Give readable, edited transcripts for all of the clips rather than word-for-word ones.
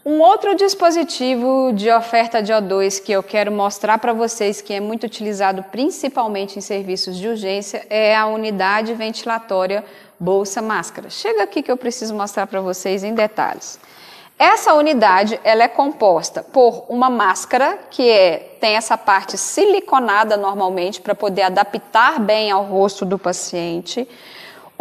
Um outro dispositivo de oferta de O2 que eu quero mostrar para vocês que é muito utilizado principalmente em serviços de urgência é a unidade ventilatória bolsa-máscara. Chega aqui que eu preciso mostrar para vocês em detalhes. Essa unidade ela é composta por uma máscara que tem essa parte siliconada normalmente para poder adaptar bem ao rosto do paciente.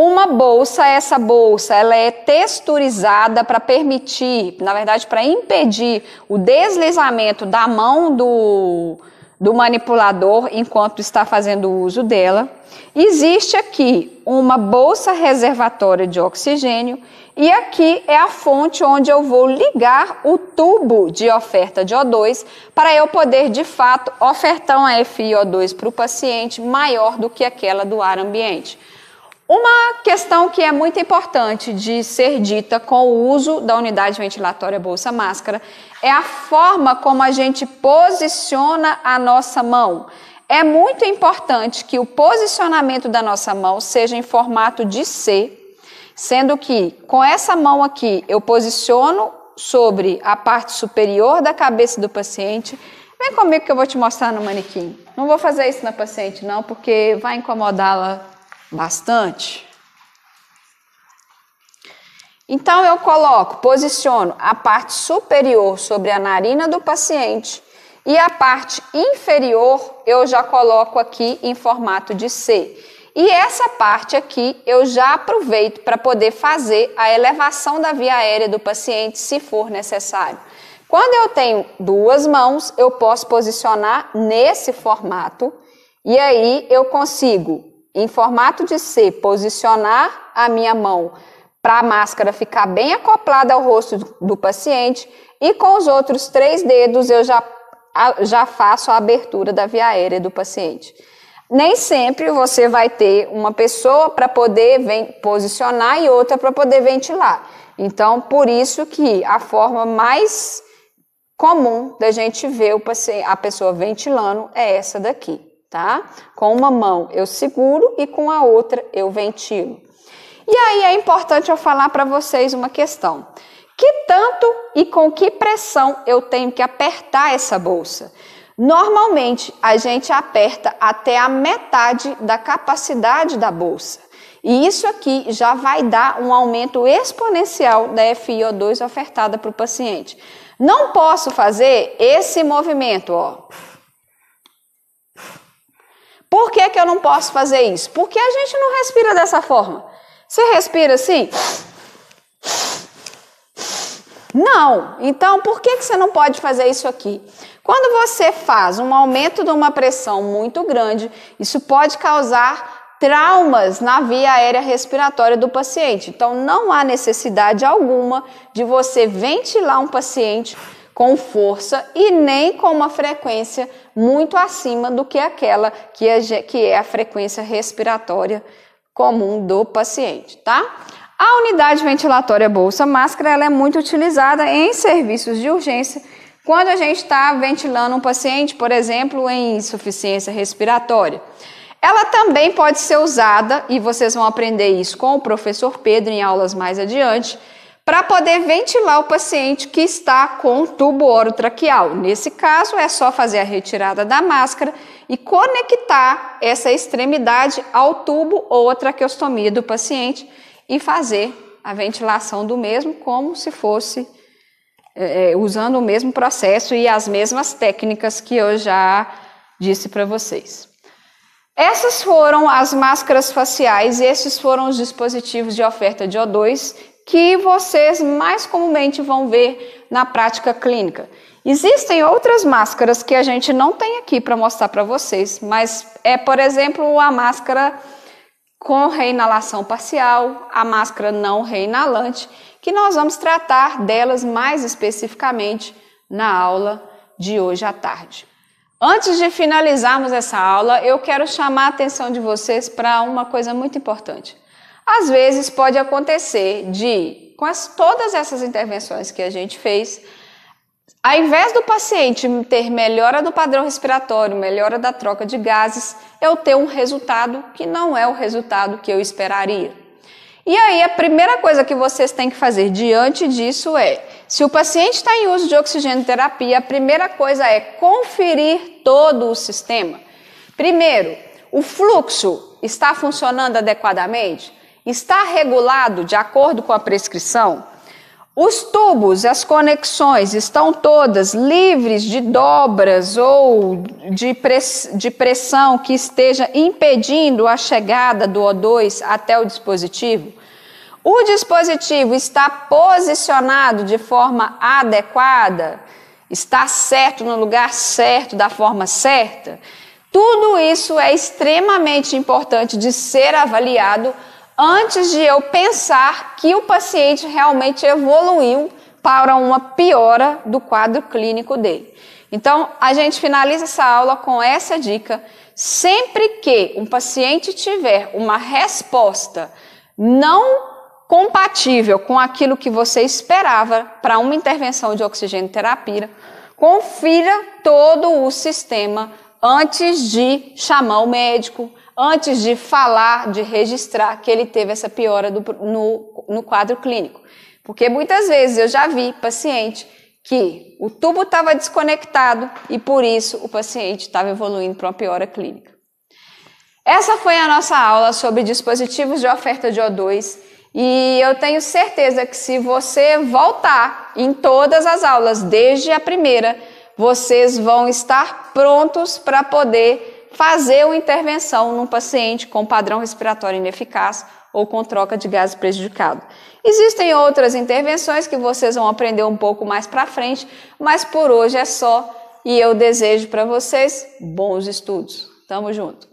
Uma bolsa, essa bolsa ela é texturizada para permitir, na verdade para impedir o deslizamento da mão do manipulador enquanto está fazendo o uso dela. Existe aqui uma bolsa reservatória de oxigênio e aqui é a fonte onde eu vou ligar o tubo de oferta de O2 para eu poder de fato ofertar uma FiO2 para o paciente maior do que aquela do ar ambiente. Uma questão que é muito importante de ser dita com o uso da unidade ventilatória bolsa-máscara é a forma como a gente posiciona a nossa mão. É muito importante que o posicionamento da nossa mão seja em formato de C, sendo que com essa mão aqui eu posiciono sobre a parte superior da cabeça do paciente. Vem comigo que eu vou te mostrar no manequim. Não vou fazer isso na paciente não, porque vai incomodá-la bastante. Então eu posiciono a parte superior sobre a narina do paciente e a parte inferior eu já coloco aqui em formato de C. E essa parte aqui eu já aproveito para poder fazer a elevação da via aérea do paciente se for necessário. Quando eu tenho duas mãos, eu posso posicionar nesse formato e aí eu consigo em formato de C, posicionar a minha mão para a máscara ficar bem acoplada ao rosto do paciente e com os outros 3 dedos eu já faço a abertura da via aérea do paciente. Nem sempre você vai ter uma pessoa para poder posicionar e outra para poder ventilar. Então, por isso que a forma mais comum da gente ver a pessoa ventilando é essa daqui. Tá? Com uma mão eu seguro e com a outra eu ventilo. E aí é importante eu falar para vocês uma questão. Que tanto e com que pressão eu tenho que apertar essa bolsa? Normalmente a gente aperta até a metade da capacidade da bolsa. E isso aqui já vai dar um aumento exponencial da FiO2 ofertada para o paciente. Não posso fazer esse movimento, ó. Por que eu não posso fazer isso? Porque a gente não respira dessa forma. Você respira assim? Não. Então, por que você não pode fazer isso aqui? Quando você faz um aumento de uma pressão muito grande, isso pode causar traumas na via aérea respiratória do paciente. Então, não há necessidade alguma de você ventilar um paciente com força e nem com uma frequência muito acima do que aquela que é a frequência respiratória comum do paciente, tá? A unidade ventilatória bolsa-máscara ela é muito utilizada em serviços de urgência quando a gente está ventilando um paciente, por exemplo, em insuficiência respiratória. Ela também pode ser usada, e vocês vão aprender isso com o professor Pedro em aulas mais adiante, para poder ventilar o paciente que está com tubo orotraqueal. Nesse caso, é só fazer a retirada da máscara e conectar essa extremidade ao tubo ou a traqueostomia do paciente e fazer a ventilação do mesmo como se fosse usando o mesmo processo e as mesmas técnicas que eu já disse para vocês. Essas foram as máscaras faciais e esses foram os dispositivos de oferta de O2 que vocês mais comumente vão ver na prática clínica. Existem outras máscaras que a gente não tem aqui para mostrar para vocês, mas por exemplo, a máscara com reinalação parcial, a máscara não reinalante, que nós vamos tratar delas mais especificamente na aula de hoje à tarde. Antes de finalizarmos essa aula, eu quero chamar a atenção de vocês para uma coisa muito importante. Às vezes pode acontecer com todas essas intervenções que a gente fez, ao invés do paciente ter melhora do padrão respiratório, melhora da troca de gases, eu ter um resultado que não é o resultado que eu esperaria. E aí a primeira coisa que vocês têm que fazer diante disso Se o paciente está em uso de oxigenoterapia, a primeira coisa é conferir todo o sistema. Primeiro, o fluxo está funcionando adequadamente? Está regulado de acordo com a prescrição? Os tubos, as conexões estão todas livres de dobras ou de pressão que esteja impedindo a chegada do O2 até o dispositivo? O dispositivo está posicionado de forma adequada? Está certo no lugar certo, da forma certa? Tudo isso é extremamente importante de ser avaliado antes de eu pensar que o paciente realmente evoluiu para uma piora do quadro clínico dele. Então, a gente finaliza essa aula com essa dica. Sempre que um paciente tiver uma resposta não compatível com aquilo que você esperava para uma intervenção de oxigenoterapia, confira todo o sistema antes de chamar o médico, antes de falar, de registrar que ele teve essa piora no quadro clínico. Porque muitas vezes eu já vi paciente que o tubo estava desconectado e por isso o paciente estava evoluindo para uma piora clínica. Essa foi a nossa aula sobre dispositivos de oferta de O2 e eu tenho certeza que se você voltar em todas as aulas, desde a primeira, vocês vão estar prontos para poder fazer uma intervenção num paciente com padrão respiratório ineficaz ou com troca de gases prejudicado. Existem outras intervenções que vocês vão aprender um pouco mais para frente, mas por hoje é só e eu desejo para vocês bons estudos. Tamo junto!